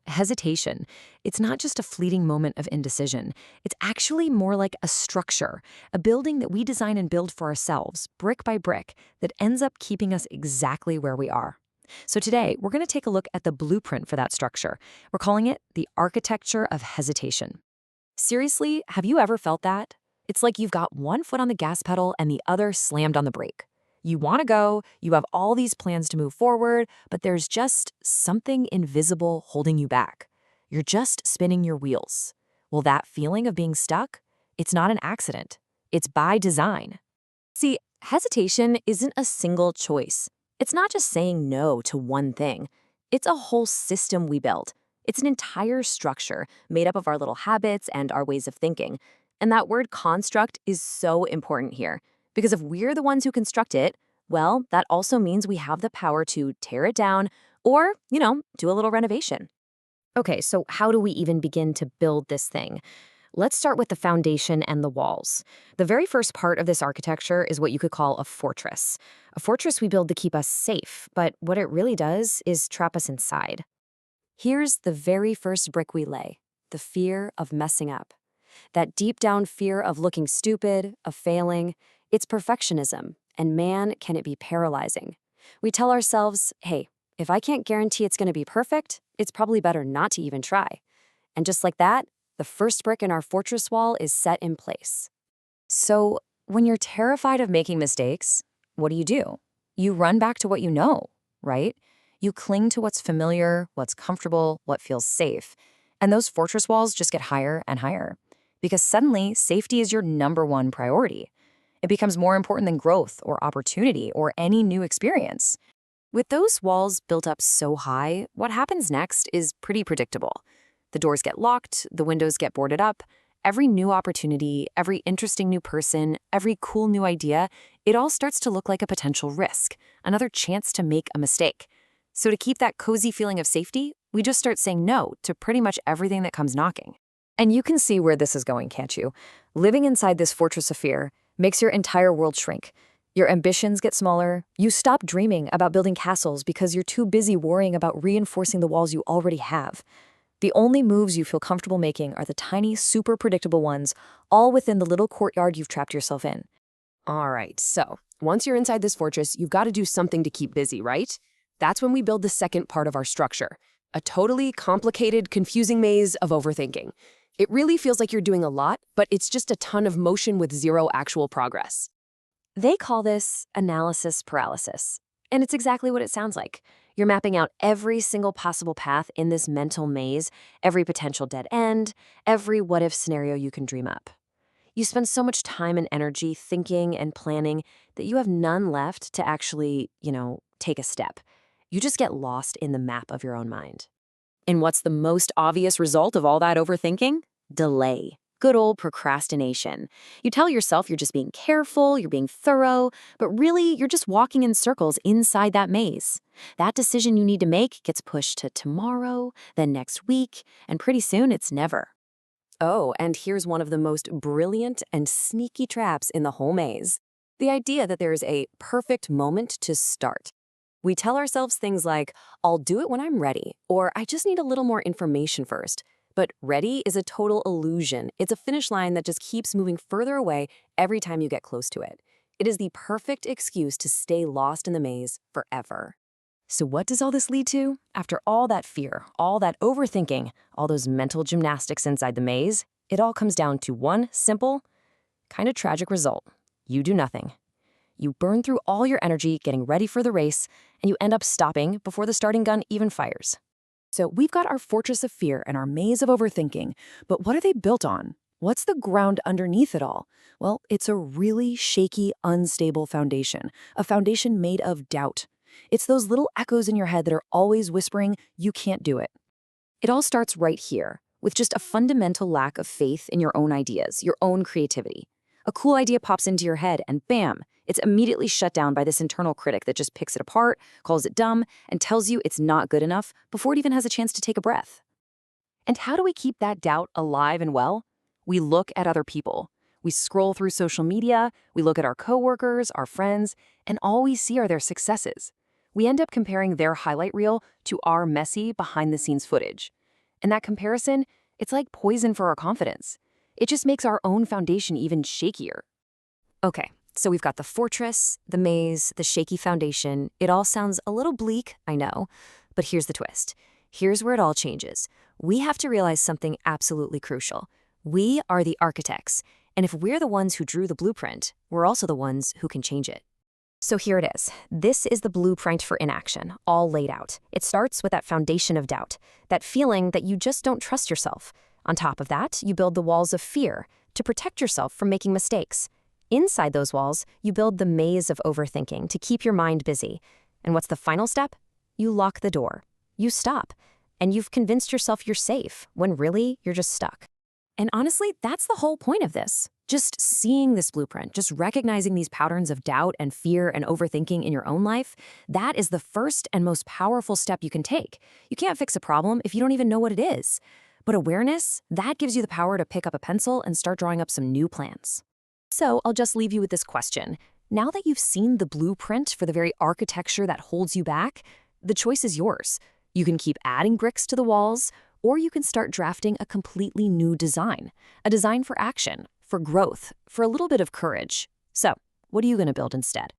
Hesitation, it's not just a fleeting moment of indecision. It's actually more like a structure, a building that we design and build for ourselves, brick by brick, that ends up keeping us exactly where we are. So today, we're going to take a look at the blueprint for that structure. We're calling it the architecture of hesitation. Seriously, have you ever felt that? It's like you've got one foot on the gas pedal and the other slammed on the brake. You want to go, you have all these plans to move forward, but there's just something invisible holding you back. You're just spinning your wheels. Well, that feeling of being stuck, it's not an accident. It's by design. See, hesitation isn't a single choice. It's not just saying no to one thing. It's a whole system we built. It's an entire structure made up of our little habits and our ways of thinking. And that word construct is so important here. Because if we're the ones who construct it, well, that also means we have the power to tear it down or, do a little renovation. Okay, so how do we even begin to build this thing? Let's start with the foundation and the walls. The very first part of this architecture is what you could call a fortress. A fortress we build to keep us safe, but what it really does is trap us inside. Here's the very first brick we lay, the fear of messing up. That deep down fear of looking stupid, of failing. It's perfectionism, and man, can it be paralyzing. We tell ourselves, hey, if I can't guarantee it's going to be perfect, it's probably better not to even try. And just like that, the first brick in our fortress wall is set in place. So, when you're terrified of making mistakes, what do? You run back to what you know, right? You cling to what's familiar, what's comfortable, what feels safe. And those fortress walls just get higher and higher. Because suddenly, safety is your number one priority. It becomes more important than growth or opportunity or any new experience. With those walls built up so high, what happens next is pretty predictable. The doors get locked, the windows get boarded up. Every new opportunity, every interesting new person, every cool new idea, it all starts to look like a potential risk, another chance to make a mistake. So to keep that cozy feeling of safety, we just start saying no to pretty much everything that comes knocking. And you can see where this is going, can't you? Living inside this fortress of fear makes your entire world shrink. Your ambitions get smaller. You stop dreaming about building castles because you're too busy worrying about reinforcing the walls you already have. The only moves you feel comfortable making are the tiny, super predictable ones, all within the little courtyard you've trapped yourself in. All right, so once you're inside this fortress, you've got to do something to keep busy, right? That's when we build the second part of our structure, a totally complicated, confusing maze of overthinking. It really feels like you're doing a lot, but it's just a ton of motion with zero actual progress. They call this analysis paralysis. And it's exactly what it sounds like. You're mapping out every single possible path in this mental maze, every potential dead end, every what-if scenario you can dream up. You spend so much time and energy thinking and planning that you have none left to actually, take a step. You just get lost in the map of your own mind. And what's the most obvious result of all that overthinking? Delay. Good old procrastination. You tell yourself you're just being careful, you're being thorough, but really you're just walking in circles inside that maze. That decision you need to make gets pushed to tomorrow, then next week, and pretty soon it's never. Oh, and here's one of the most brilliant and sneaky traps in the whole maze. The idea that there is a perfect moment to start. We tell ourselves things like, I'll do it when I'm ready, or I just need a little more information first. But ready is a total illusion. It's a finish line that just keeps moving further away every time you get close to it. It is the perfect excuse to stay lost in the maze forever. So what does all this lead to? After all that fear, all that overthinking, all those mental gymnastics inside the maze, it all comes down to one simple, kind of tragic result. You do nothing. You burn through all your energy getting ready for the race, and you end up stopping before the starting gun even fires. So we've got our fortress of fear and our maze of overthinking, but what are they built on? What's the ground underneath it all? Well, it's a really shaky, unstable foundation, a foundation made of doubt. It's those little echoes in your head that are always whispering, you can't do it. It all starts right here, with just a fundamental lack of faith in your own ideas, your own creativity. A cool idea pops into your head, and bam, it's immediately shut down by this internal critic that just picks it apart, calls it dumb, and tells you it's not good enough before it even has a chance to take a breath. And how do we keep that doubt alive and well? We look at other people. We scroll through social media, we look at our coworkers, our friends, and all we see are their successes. We end up comparing their highlight reel to our messy behind-the-scenes footage. And that comparison, it's like poison for our confidence. It just makes our own foundation even shakier. Okay, so we've got the fortress, the maze, the shaky foundation. It all sounds a little bleak, I know, but here's the twist. Here's where it all changes. We have to realize something absolutely crucial. We are the architects, and if we're the ones who drew the blueprint, we're also the ones who can change it. So here it is. This is the blueprint for inaction, all laid out. It starts with that foundation of doubt, that feeling that you just don't trust yourself. On top of that, you build the walls of fear to protect yourself from making mistakes. Inside those walls, you build the maze of overthinking to keep your mind busy. And what's the final step? You lock the door. You stop. And you've convinced yourself you're safe, when really, you're just stuck. And honestly, that's the whole point of this. Just seeing this blueprint, just recognizing these patterns of doubt and fear and overthinking in your own life, that is the first and most powerful step you can take. You can't fix a problem if you don't even know what it is. But awareness, that gives you the power to pick up a pencil and start drawing up some new plans. So I'll just leave you with this question. Now that you've seen the blueprint for the very architecture that holds you back, the choice is yours. You can keep adding bricks to the walls, or you can start drafting a completely new design. A design for action, for growth, for a little bit of courage. So, what are you going to build instead?